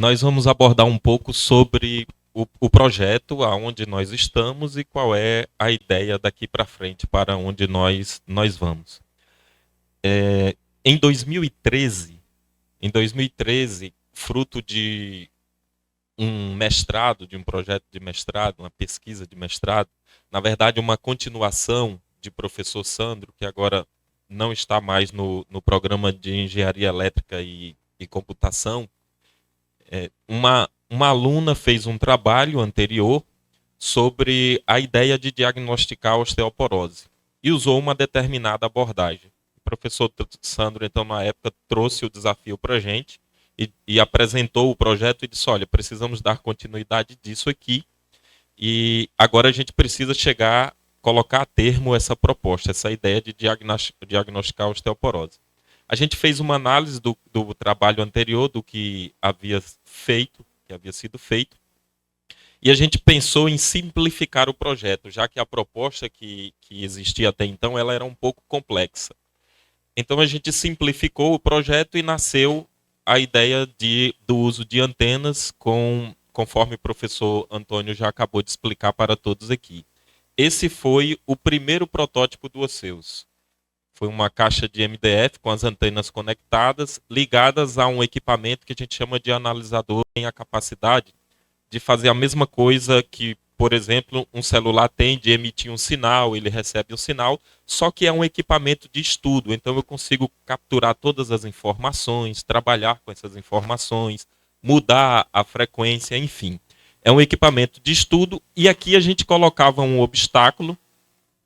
nós vamos abordar um pouco sobre o projeto, aonde nós estamos e qual é a ideia daqui para frente, para onde nós vamos. Em 2013, fruto de um mestrado, de um projeto de mestrado, uma pesquisa de mestrado, na verdade uma continuação de professor Sandro, que agora não está mais no programa de engenharia elétrica e computação. Uma aluna fez um trabalho anterior sobre a ideia de diagnosticar a osteoporose e usou uma determinada abordagem. O professor Sandro, então, na época, trouxe o desafio para a gente e apresentou o projeto e disse, olha, precisamos dar continuidade disso aqui e agora a gente precisa colocar a termo essa proposta, essa ideia de diagnosticar a osteoporose. A gente fez uma análise do trabalho anterior, do que havia sido feito, e a gente pensou em simplificar o projeto, já que a proposta que existia até então ela era um pouco complexa. Então a gente simplificou o projeto e nasceu a ideia do uso de antenas, conforme o professor Antônio já acabou de explicar para todos aqui. Esse foi o primeiro protótipo do Osseus. Foi uma caixa de MDF com as antenas conectadas, ligadas a um equipamento que a gente chama de analisador, que tem a capacidade de fazer a mesma coisa que, por exemplo, um celular tem, de emitir um sinal, ele recebe um sinal, só que é um equipamento de estudo, então eu consigo capturar todas as informações, trabalhar com essas informações, mudar a frequência, enfim. É um equipamento de estudo e aqui a gente colocava um obstáculo.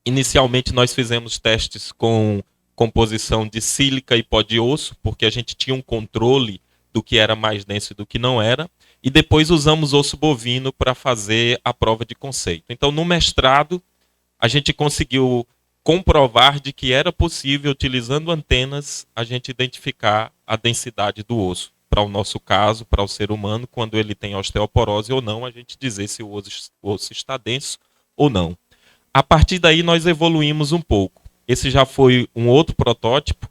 Inicialmente nós fizemos testes com composição de sílica e pó de osso, porque a gente tinha um controle do que era mais denso e do que não era, e depois usamos osso bovino para fazer a prova de conceito. Então, no mestrado, a gente conseguiu comprovar de que era possível, utilizando antenas, a gente identificar a densidade do osso. Para o nosso caso, para o ser humano, quando ele tem osteoporose ou não, a gente dizer se o osso está denso ou não. A partir daí, nós evoluímos um pouco. Esse já foi um outro protótipo.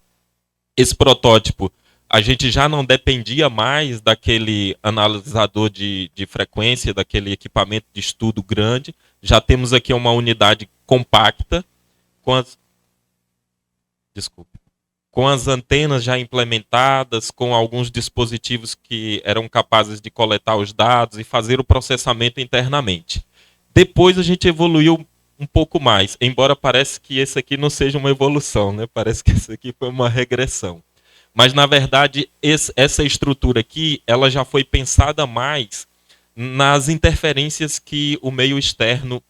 Esse protótipo, a gente já não dependia mais daquele analisador de frequência, daquele equipamento de estudo grande. Já temos aqui uma unidade compacta, com as, desculpe, com as antenas já implementadas, com alguns dispositivos que eram capazes de coletar os dados e fazer o processamento internamente. Depois a gente evoluiu um pouco mais, embora pareça que esse aqui não seja uma evolução, né? Parece que esse aqui foi uma regressão. Mas, na verdade, essa estrutura aqui, ela já foi pensada mais nas interferências que o meio externo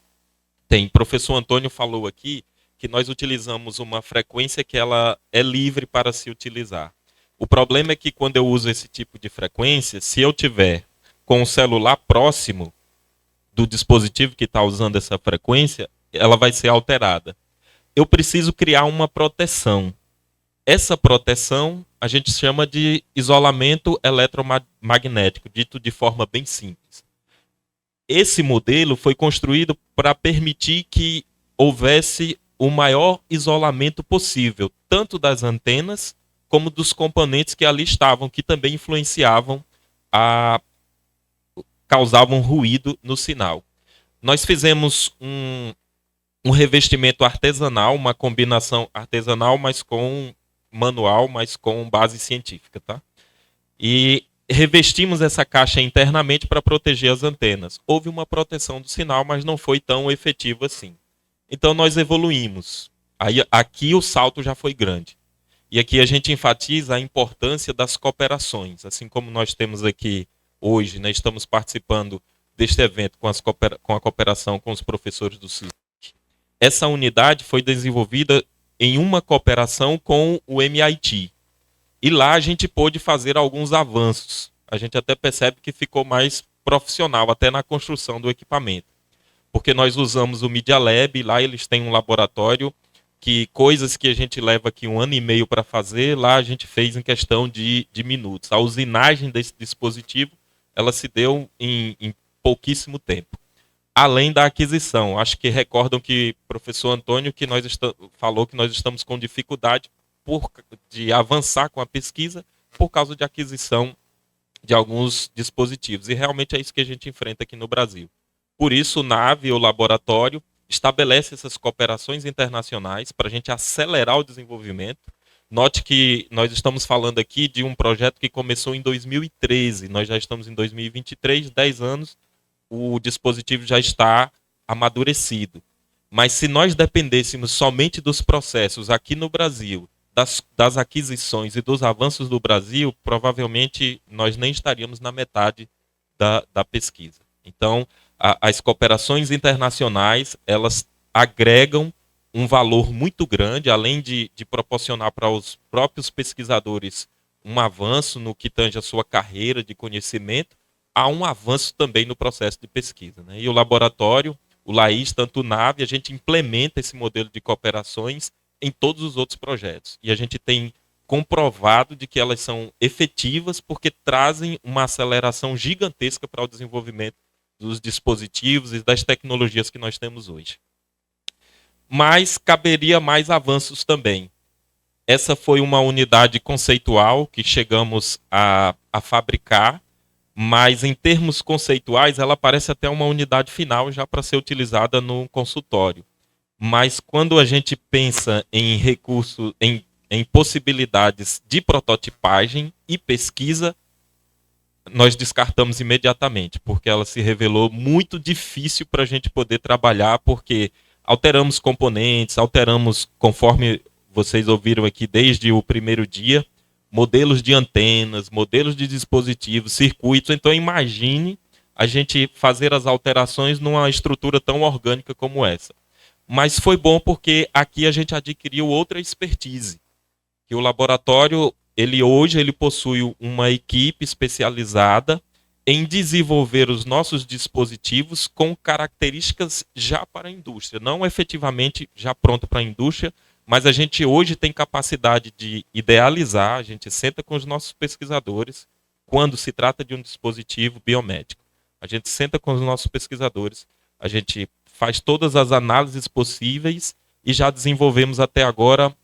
tem. O professor Antônio falou aqui que nós utilizamos uma frequência que ela é livre para se utilizar. O problema é que quando eu uso esse tipo de frequência, se eu tiver com o celular próximo do dispositivo que está usando essa frequência, ela vai ser alterada. Eu preciso criar uma proteção. Essa proteção a gente chama de isolamento eletromagnético, dito de forma bem simples. Esse modelo foi construído para permitir que houvesse o maior isolamento possível, tanto das antenas como dos componentes que ali estavam, que também causavam ruído no sinal. Nós fizemos um revestimento artesanal, uma combinação artesanal, mas com manual, mas com base científica, tá? E revestimos essa caixa internamente para proteger as antenas. Houve uma proteção do sinal, mas não foi tão efetivo assim. Então nós evoluímos. Aí, aqui o salto já foi grande. E aqui a gente enfatiza a importância das cooperações. Assim como nós temos aqui hoje, né, estamos participando deste evento com a cooperação com os professores do CISC. Essa unidade foi desenvolvida em uma cooperação com o MIT. E lá a gente pôde fazer alguns avanços. A gente até percebe que ficou mais profissional, até na construção do equipamento. Porque nós usamos o Media Lab, e lá eles têm um laboratório que coisas que a gente leva aqui 1 ano e meio para fazer, lá a gente fez em questão de minutos. A usinagem desse dispositivo, ela se deu em pouquíssimo tempo. Além da aquisição. Acho que recordam que o professor Antônio falou que nós estamos com dificuldade de avançar com a pesquisa por causa de aquisição de alguns dispositivos. E realmente é isso que a gente enfrenta aqui no Brasil. Por isso, o NAVE, o laboratório, estabelece essas cooperações internacionais para a gente acelerar o desenvolvimento. Note que nós estamos falando aqui de um projeto que começou em 2013, nós já estamos em 2023, 10 anos, o dispositivo já está amadurecido. Mas se nós dependêssemos somente dos processos aqui no Brasil, das aquisições e dos avanços do Brasil, provavelmente nós nem estaríamos na metade da pesquisa. Então, as cooperações internacionais, elas agregam um valor muito grande, além de proporcionar para os próprios pesquisadores um avanço no que tange a sua carreira de conhecimento, há um avanço também no processo de pesquisa, né? E o laboratório, o LAIS, tanto o NAVE, a gente implementa esse modelo de cooperações em todos os outros projetos. E a gente tem comprovado de que elas são efetivas porque trazem uma aceleração gigantesca para o desenvolvimento dos dispositivos e das tecnologias que nós temos hoje. Mas caberia mais avanços também. Essa foi uma unidade conceitual que chegamos a fabricar, mas em termos conceituais ela parece até uma unidade final já para ser utilizada no consultório. Mas quando a gente pensa em recursos, em possibilidades de prototipagem e pesquisa, nós descartamos imediatamente, porque ela se revelou muito difícil para a gente poder trabalhar, porque alteramos componentes, alteramos, conforme vocês ouviram aqui desde o primeiro dia, modelos de antenas, modelos de dispositivos, circuitos. Então imagine a gente fazer as alterações numa estrutura tão orgânica como essa. Mas foi bom porque aqui a gente adquiriu outra expertise, que o laboratório, hoje ele possui uma equipe especializada em desenvolver os nossos dispositivos com características já para a indústria, não efetivamente já pronto para a indústria, mas a gente hoje tem capacidade de idealizar, a gente senta com os nossos pesquisadores quando se trata de um dispositivo biomédico. A gente senta com os nossos pesquisadores, a gente faz todas as análises possíveis e já desenvolvemos até agora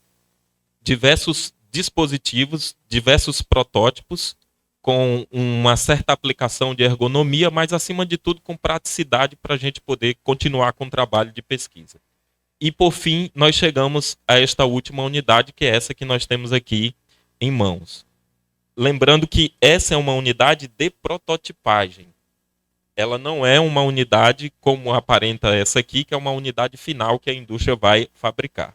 diversos dispositivos, diversos protótipos com uma certa aplicação de ergonomia, mas acima de tudo com praticidade para a gente poder continuar com o trabalho de pesquisa. E por fim, nós chegamos a esta última unidade, que é essa que nós temos aqui em mãos. Lembrando que essa é uma unidade de prototipagem. Ela não é uma unidade como aparenta essa aqui, que é uma unidade final que a indústria vai fabricar.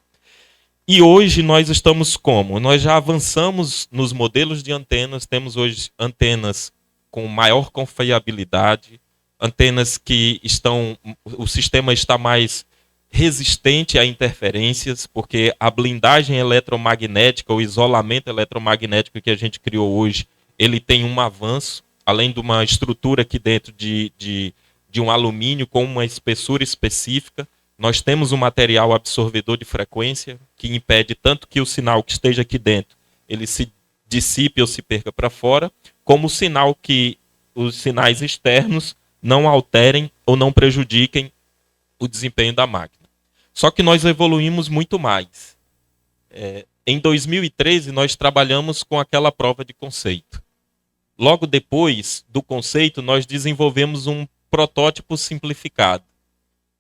E hoje nós estamos como? Nós já avançamos nos modelos de antenas, temos hoje antenas com maior confiabilidade, antenas que o sistema está mais resistente a interferências, porque a blindagem eletromagnética, o isolamento eletromagnético que a gente criou hoje, ele tem um avanço, além de uma estrutura aqui dentro de um alumínio com uma espessura específica. Nós temos um material absorvedor de frequência que impede tanto que o sinal que esteja aqui dentro ele se dissipe ou se perca para fora, como o sinal que os sinais externos não alterem ou não prejudiquem o desempenho da máquina. Só que nós evoluímos muito mais. Em 2013, nós trabalhamos com aquela prova de conceito. Logo depois do conceito, nós desenvolvemos um protótipo simplificado.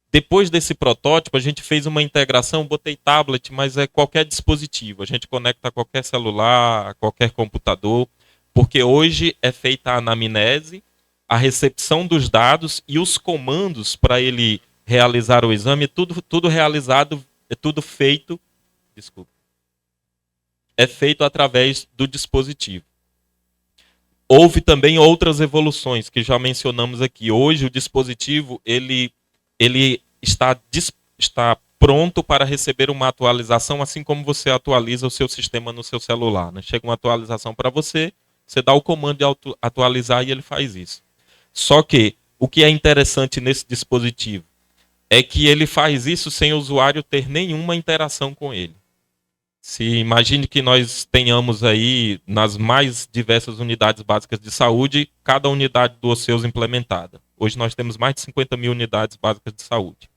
Depois desse protótipo, a gente fez uma integração, botei tablet, mas é qualquer dispositivo. A gente conecta a qualquer celular, a qualquer computador, porque hoje é feita a anamnese, a recepção dos dados e os comandos para ele realizar o exame, tudo realizado, é tudo feito, é feito através do dispositivo. Houve também outras evoluções que já mencionamos aqui. Hoje o dispositivo ele está pronto para receber uma atualização, assim como você atualiza o seu sistema no seu celular, né? Chega uma atualização para você, você dá o comando de atualizar e ele faz isso. Só que o que é interessante nesse dispositivo é que ele faz isso sem o usuário ter nenhuma interação com ele. Se imagine que nós tenhamos aí, nas mais diversas unidades básicas de saúde, cada unidade do OSSEUS implementada. Hoje nós temos mais de 50 mil unidades básicas de saúde.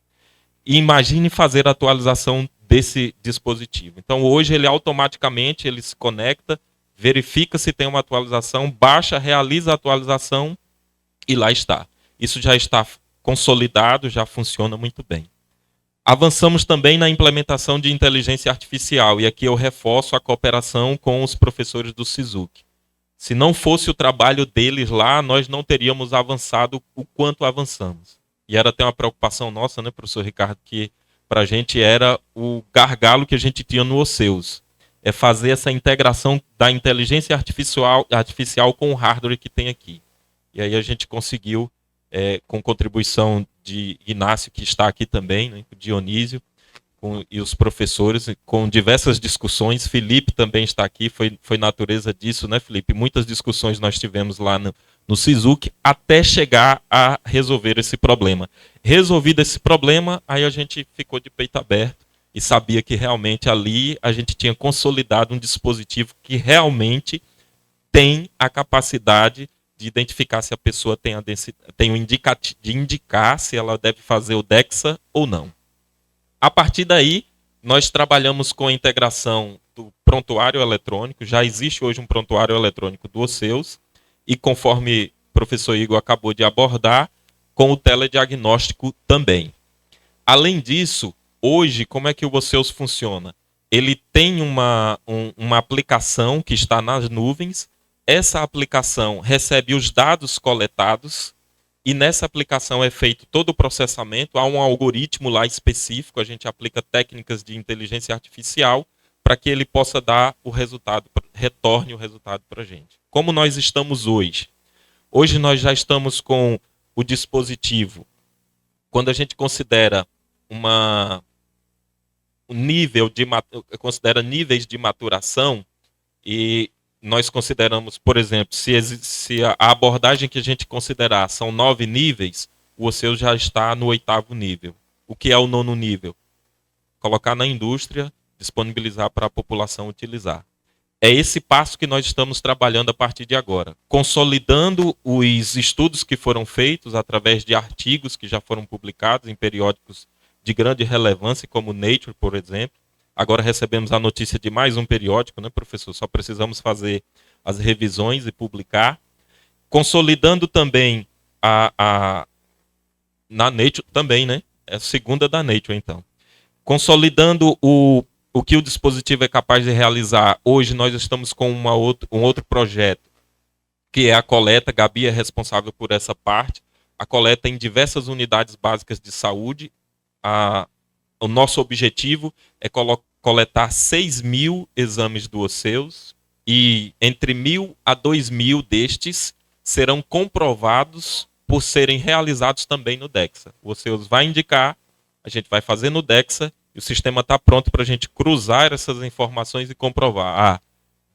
E imagine fazer a atualização desse dispositivo. Então hoje ele automaticamente ele se conecta, verifica se tem uma atualização, baixa, realiza a atualização e lá está. Isso já está consolidado, já funciona muito bem. Avançamos também na implementação de inteligência artificial, e aqui eu reforço a cooperação com os professores do SISUC. Se não fosse o trabalho deles lá, nós não teríamos avançado o quanto avançamos. E era até uma preocupação nossa, né, professor Ricardo, que para a gente era o gargalo que a gente tinha no OSSEUS. É fazer essa integração da inteligência artificial com o hardware que tem aqui. E aí a gente conseguiu, com contribuição de Inácio, que está aqui também, né, Dionísio, e os professores, com diversas discussões. Felipe também está aqui, foi natureza disso, né, Felipe? Muitas discussões nós tivemos lá no SISUC até chegar a resolver esse problema. Resolvido esse problema, aí a gente ficou de peito aberto e sabia que realmente ali a gente tinha consolidado um dispositivo que realmente tem a capacidade de identificar se a pessoa tem de indicar se ela deve fazer o DEXA ou não. A partir daí, nós trabalhamos com a integração do prontuário eletrônico. Já existe hoje um prontuário eletrônico do OSSEUS, e conforme o professor Igor acabou de abordar, com o telediagnóstico também. Além disso, hoje, como é que o OSSEUS funciona? Ele tem uma aplicação que está nas nuvens. Essa aplicação recebe os dados coletados, e nessa aplicação é feito todo o processamento. Há um algoritmo lá específico, a gente aplica técnicas de inteligência artificial para que ele possa dar o resultado, retorne o resultado para a gente. Como nós estamos hoje? Hoje nós já estamos com o dispositivo, quando a gente considera considera níveis de maturação, e nós consideramos, por exemplo, se a abordagem que a gente considerar são 9 níveis, o OSSEUS já está no 8º nível. O que é o 9º nível? Colocar na indústria, disponibilizar para a população utilizar. É esse passo que nós estamos trabalhando a partir de agora, consolidando os estudos que foram feitos através de artigos que já foram publicados em periódicos de grande relevância, como Nature, por exemplo. Agora recebemos a notícia de mais um periódico, né, professor? Só precisamos fazer as revisões e publicar. Consolidando também na Nature também, né? É a segunda da Nature, então. Consolidando o que o dispositivo é capaz de realizar. Hoje nós estamos com um outro projeto, que é a coleta. Gabi é responsável por essa parte. A coleta em diversas unidades básicas de saúde. O nosso objetivo é coletar 6.000 exames do OSSEUS, e entre 1.000 a 2.000 destes serão comprovados por serem realizados também no DEXA. O OSSEUS vai indicar, a gente vai fazer no DEXA, e o sistema está pronto para a gente cruzar essas informações e comprovar.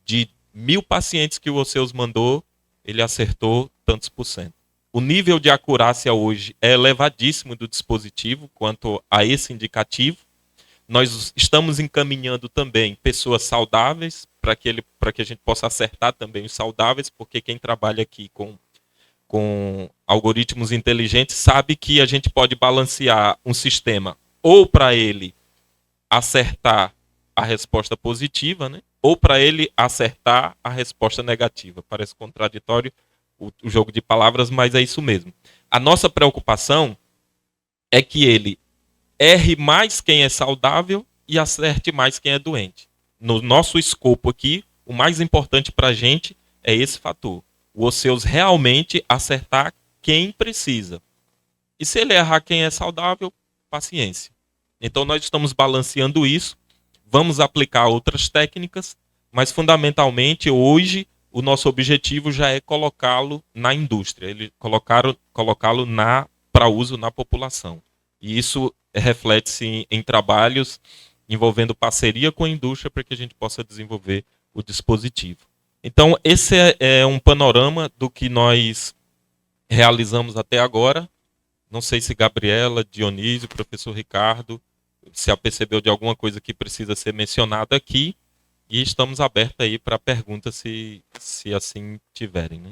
De 1.000 pacientes que o OSSEUS mandou, ele acertou tantos por cento. O nível de acurácia hoje é elevadíssimo do dispositivo quanto a esse indicativo. Nós estamos encaminhando também pessoas saudáveis para que a gente possa acertar também os saudáveis, porque quem trabalha aqui com algoritmos inteligentes sabe que a gente pode balancear um sistema ou para ele acertar a resposta positiva, né, ou para ele acertar a resposta negativa. Parece contraditório o jogo de palavras, mas é isso mesmo. A nossa preocupação é que ele erre mais quem é saudável e acerte mais quem é doente. No nosso escopo aqui, o mais importante para a gente é esse fator. O OSSEUS realmente acertar quem precisa. E se ele errar quem é saudável, paciência. Então nós estamos balanceando isso, vamos aplicar outras técnicas, mas fundamentalmente hoje o nosso objetivo já é colocá-lo na indústria, colocá-lo para uso na população. E isso reflete-se em trabalhos envolvendo parceria com a indústria para que a gente possa desenvolver o dispositivo. Então, esse é um panorama do que nós realizamos até agora. Não sei se Gabriela, Dionísio, professor Ricardo, se apercebeu de alguma coisa que precisa ser mencionada aqui. E estamos abertos aí para perguntas, se assim tiverem, né?